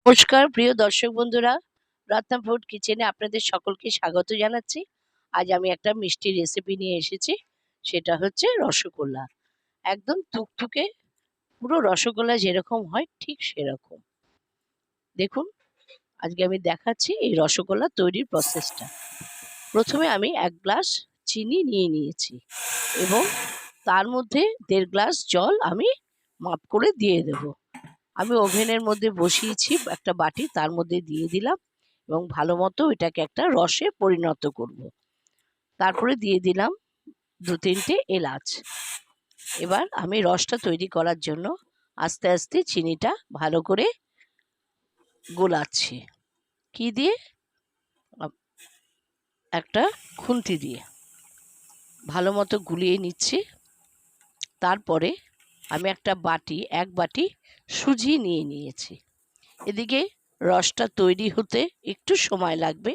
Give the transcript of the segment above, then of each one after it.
নমস্কার প্রিয় দর্শক বন্ধুরা, রত্না ফুড কিচেনে আপনাদের সকলকে স্বাগত জানাচ্ছি। আজ আমি একটা মিষ্টি রেসিপি নিয়ে এসেছি, সেটা হচ্ছে রসগোল্লা। একদম তুকতুকে, পুরো রসগোল্লা যেরকম হয় ঠিক সেরকম। দেখুন, আজকে আমি দেখাচ্ছি এই রসগোল্লা তৈরির প্রসেসটা। প্রথমে আমি 1 গ্লাস চিনি নিয়ে নিয়েছি এবং তার মধ্যে 1.5 গ্লাস জল আমি মাপ করে দিয়ে দেবো। আমি ওভেনের মধ্যে বসিয়েছি একটা বাটি, তার মধ্যে দিয়ে দিলাম এবং ভালো মতো এটাকে একটা রসে পরিণত করব। তারপরে দিয়ে দিলাম 2-3টে এলাচ। এবার আমি রসটা তৈরি করার জন্য আস্তে আস্তে চিনিটা ভালো করে গোলাচ্ছি। কি দিয়ে? একটা খুন্তি দিয়ে ভালো মতো গুলিয়ে নিচ্ছি। তারপরে আমি একটা বাটি 1 বাটি সুজি নিয়ে নিয়েছি। এদিকে রসটা তৈরি হতে একটু সময় লাগবে।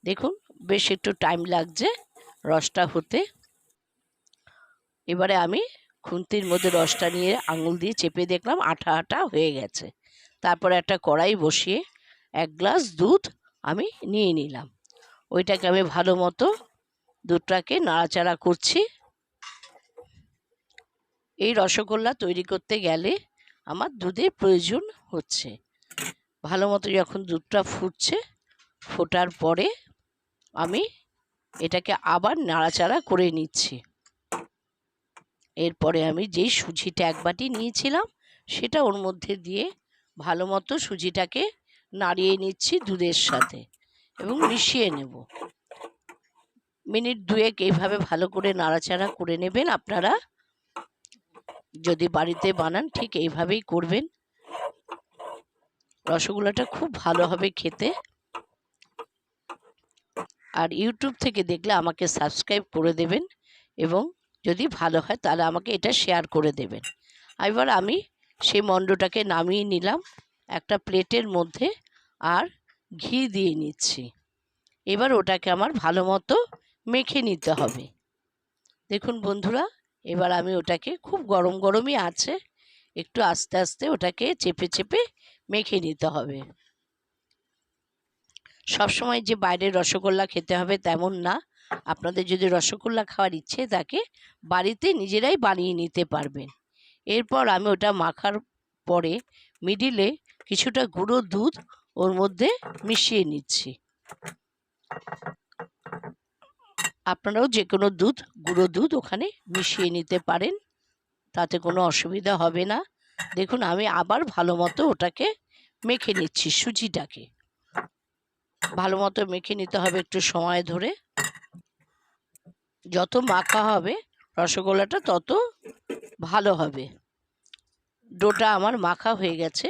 দেখুন, বেশ একটু টাইম লাগছে রসটা হতে। এবারে আমি খুন্তির মধ্যে রসটা নিয়ে আঙুল দিয়ে চেপে দেখলাম আঠা আঠা হয়ে গেছে। তারপরে একটা কড়াই বসিয়ে 1 গ্লাস দুধ আমি নিয়ে নিলাম। ওইটাকে আমি ভালো মতো দুধটাকে নাড়াচাড়া করছি। এই রসগোল্লা তৈরি করতে গেলে আমার দুধের প্রয়োজন হচ্ছে। ভালো মতো যখন দুধটা ফুটছে, ফোটার পরে আমি এটাকে আবার নাড়াচাড়া করে নিচ্ছি। এরপরে আমি যেই সুজিটা 1 বাটি নিয়েছিলাম সেটা ওর মধ্যে দিয়ে ভালো মতো সুজিটাকে নাড়িয়ে নিচ্ছি দুধের সাথে এবং মিশিয়ে নেব। মিনিট 2 এইভাবে ভালো করে নাড়াচাড়া করে নেবেন। আপনারা যদি বাড়িতে বানান ঠিক এইভাবেই করবেন। রসগোল্লাটা খুব ভালো হবে খেতে। আর ইউটিউব থেকে দেখলে আমাকে সাবস্ক্রাইব করে দেবেন এবং যদি ভালো হয় তাহলে আমাকে এটা শেয়ার করে দেবেন। এবার আমি সেই মণ্ডটাকে নামিয়ে নিলাম একটা প্লেটের মধ্যে আর ঘি দিয়ে নিচ্ছি। এবার ওটাকে আমার ভালো মতো মেখে নিতে হবে। দেখুন বন্ধুরা, এবার আমি ওটাকে খুব গরম গরমই আছে, একটু আস্তে আস্তে ওটাকে চেপে চেপে মেখে নিতে হবে। সবসময় যে বাইরের রসগোল্লা খেতে হবে তেমন না। আপনাদের যদি রসগোল্লা খাওয়ার ইচ্ছে থাকে বাড়িতে নিজেরাই বানিয়ে নিতে পারবেন। এরপর আমি ওটা মাখার পরে মিডিলে কিছুটা গুঁড়ো দুধ ওর মধ্যে মিশিয়ে নিচ্ছি। আপনারাও যে কোনো দুধ, গুঁড়ো দুধ ওখানে মিশিয়ে নিতে পারেন, তাতে কোনো অসুবিধা হবে না। দেখুন, আমি আবার ভালো মতো ওটাকে মেখে নিচ্ছি। সুজিটাকে ভালো মতো মেখে নিতে হবে একটু সময় ধরে। যত মাখা হবে রসগোল্লাটা তত ভালো হবে। ডোটা আমার মাখা হয়ে গেছে।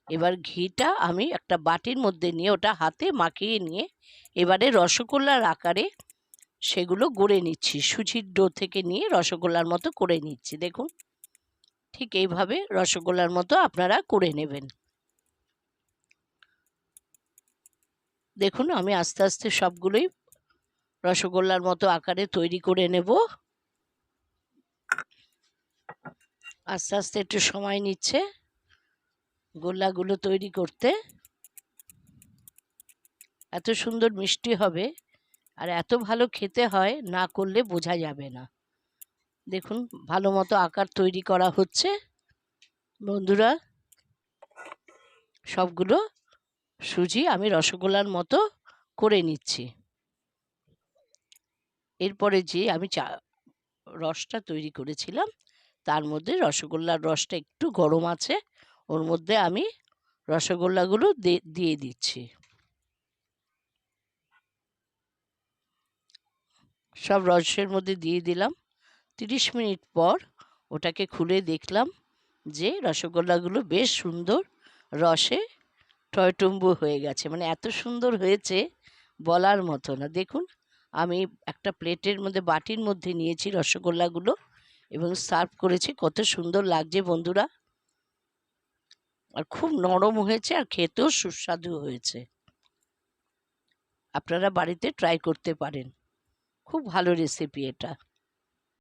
এবার ঘিটা আমি একটা বাটির মধ্যে নিয়ে ওটা হাতে মাখিয়ে নিয়ে এবারে রসগোল্লার আকারে সেগুলো গড়ে নিচ্ছি। সুজির ডো থেকে নিয়ে রসগোল্লার মতো করে নিচ্ছি। দেখুন, ঠিক এইভাবে রসগোল্লার মতো আপনারা করে নেবেন। দেখুন, আমি আস্তে আস্তে সবগুলোই রসগোল্লার মতো আকারে তৈরি করে নেব। আস্তে আস্তে একটু সময় নিচ্ছে গোল্লাগুলো তৈরি করতে। এত সুন্দর মিষ্টি হবে আর এত ভালো খেতে হয়, না করলে বোঝা যাবে না। দেখুন, ভালো মতো আকার তৈরি করা হচ্ছে বন্ধুরা। সবগুলো সুজি আমি রসগোল্লার মতো করে নিচ্ছি। এরপরে যে আমি রসটা তৈরি করেছিলাম তার মধ্যে রসগোল্লার রসটা একটু গরম আছে, ওর মধ্যে আমি রসগোল্লাগুলো দিয়ে দিচ্ছি। সব রসের মধ্যে দিয়ে দিলাম। 30 মিনিট পর ওটাকে খুলে দেখলাম যে রসগোল্লাগুলো বেশ সুন্দর রসে টয়টম্বু হয়ে গেছে। মানে এত সুন্দর হয়েছে বলার মতো না। দেখুন, আমি একটা প্লেটের মধ্যে বাটির মধ্যে নিয়েছি রসগোল্লাগুলো এবং সার্ভ করেছি। কত সুন্দর লাগছে বন্ধুরা, আর খুব নরম হয়েছে আর খেতেও সুস্বাদু হয়েছে। আপনারা বাড়িতে ট্রাই করতে পারেন, খুব ভালো রেসিপি এটা।